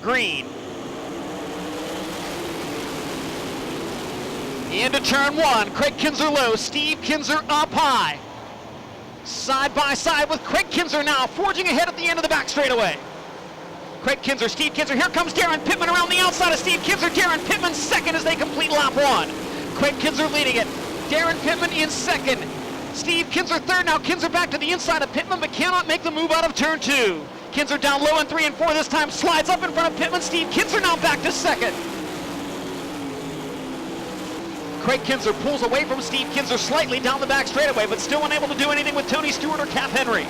green. Into turn one, Craig Kinzer low, Steve Kinzer up high. Side by side with Craig Kinzer now, forging ahead at the end of the back straightaway. Craig Kinzer, Steve Kinzer, here comes Darren Pittman around the outside of Steve Kinzer. Darren Pittman second as they complete lap one. Craig Kinzer leading it. Darren Pittman in second. Steve Kinzer third. Now Kinzer back to the inside of Pittman, but cannot make the move out of turn two. Kinzer down low in 3 and 4 this time, slides up in front of Pittman. Steve Kinzer now back to second. Craig Kinzer pulls away from Steve Kinzer slightly down the back straightaway, but still unable to do anything with Tony Stewart or Cap Henry.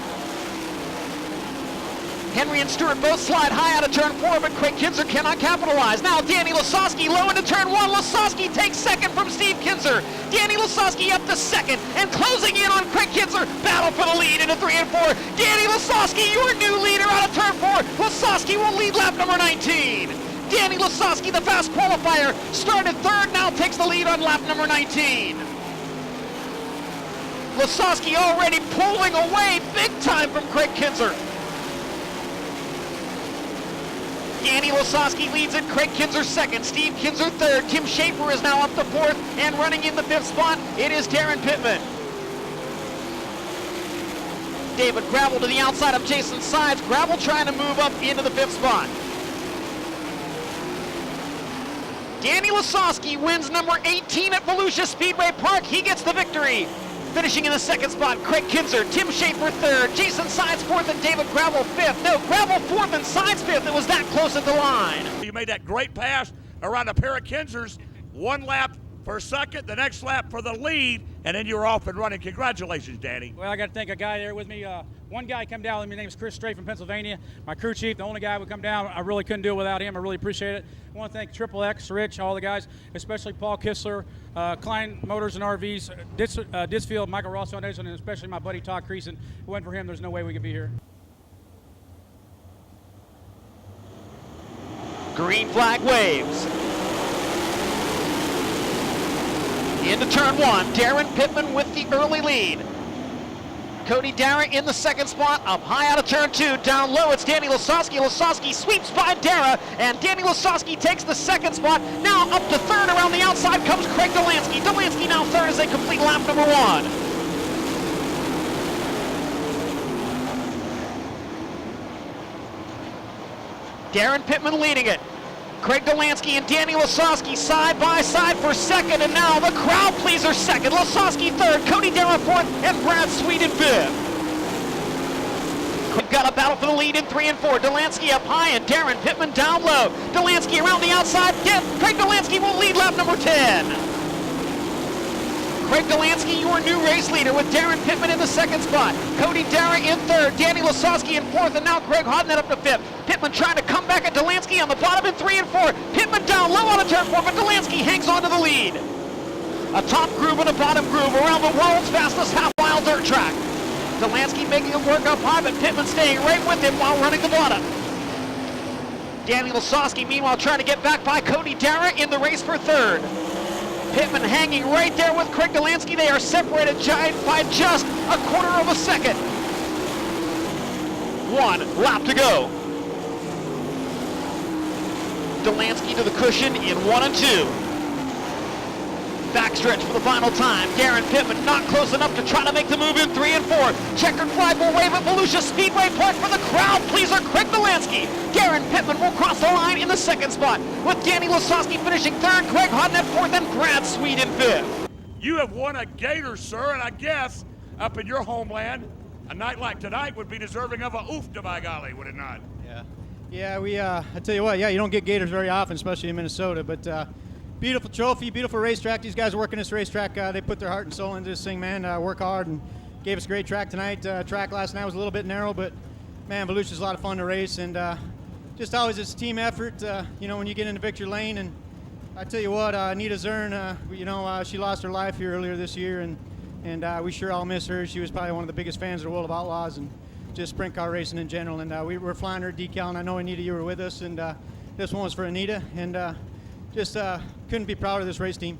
Henry and Stewart both slide high out of turn 4, but Craig Kinzer cannot capitalize. Now Danny Lasowski low into turn 1. Lasowski takes second from Steve Kinzer. Danny Lasowski up to second and closing in on Craig Kinzer. Battle for the lead into 3 and 4. Danny Lasowski, your new leader out of turn 4. Lasowski will lead lap number 19. Danny Lasowski, the fast qualifier, started third, now takes the lead on lap number 19. Lasowski already pulling away big time from Craig Kinzer. Danny Lasowski leads it, Craig Kinzer second, Steve Kinzer third, Tim Schaefer is now up to fourth, and running in the fifth spot, it is Darren Pittman. David Gravel to the outside of Jason Sides, Gravel trying to move up into the fifth spot. Danny Lasowski wins number 18 at Volusia Speedway Park. He gets the victory. Finishing in the second spot, Craig Kinzer, Tim Schaefer third, Jason Sides fourth, and David Gravel fifth. No, Gravel fourth and Sides fifth. It was that close at the line. You made that great pass around a pair of Kinzers. One lap for second, the next lap for the lead, and then you were off and running. Congratulations, Danny. Well, I got to thank a guy there with me. One guy come down with me. His name is Chris Strait from Pennsylvania. My crew chief, the only guy who would come down. I really couldn't do it without him. I really appreciate it. I want to thank Triple X, Rich, all the guys, especially Paul Kissler, Klein Motors and RVs, Disfield, Michael Ross Foundation, and especially my buddy Todd Creason. If it wasn't for him, there's no way we could be here. Green flag waves. Into turn one, Darren Pittman with the early lead. Cody Dara in the second spot, up high out of turn two, down low it's Danny Lasowski. Lasowski sweeps by Dara, and Danny Lasowski takes the second spot. Now up to third, around the outside comes Craig Delansky. Delansky now third as they complete lap number one. Darren Pittman leading it. Craig Delansky and Danny Lasowski side by side for second, and now the crowd pleaser second. Lasowski third, Cody Dara fourth, and Brad Sweet in fifth. We've got a battle for the lead in 3 and 4. Delansky up high and Darren Pittman down low. Delansky around the outside. Craig Delansky will lead lap number 10. Craig Delansky, your new race leader, with Darren Pittman in the second spot. Cody Dara in third, Danny Lasowski in fourth, and now Greg Hodnett up to fifth. Pittman trying to come back at Delansky on the bottom in 3 and 4. Pittman down low on a turn 4, but Delansky hangs on to the lead. A top groove and a bottom groove around the world's fastest half-mile dirt track. Delansky making it work up high, but Pittman staying right with him while running the bottom. Danny Lasowski, meanwhile, trying to get back by Cody Dara in the race for third. Pittman hanging right there with Craig Delansky. They are separated by just a quarter of a second. 1 lap to go. Delansky to the cushion in 1 and 2. Backstretch for the final time. Darren Pittman not close enough to try to make the move in 3 and 4. Checkered flag will wave at Volusia Speedway Park for the crowd pleaser Craig Delansky. Darren Pittman will cross the line in the second spot, with Danny Lasowski finishing third, Craig Hodnett fourth, and Brad Sweet in fifth. You have won a Gator, sir, and I guess up in your homeland, a night like tonight would be deserving of a oof to by golly, would it not? Yeah, I tell you what, you don't get Gators very often, especially in Minnesota, but beautiful trophy, beautiful racetrack. These guys working this racetrack, they put their heart and soul into this thing, man. Work hard and gave us a great track tonight. Track last night was a little bit narrow, but man, Volusia's a lot of fun to race, and just always it's a team effort, when you get into victory lane. And I tell you what, Anita Zern, she lost her life here earlier this year, and we sure all miss her. She was probably one of the biggest fans of the World of Outlaws and just sprint car racing in general. And we were flying her decal, and I know, Anita, you were with us, and this one was for Anita, and just couldn't be proud of this race team.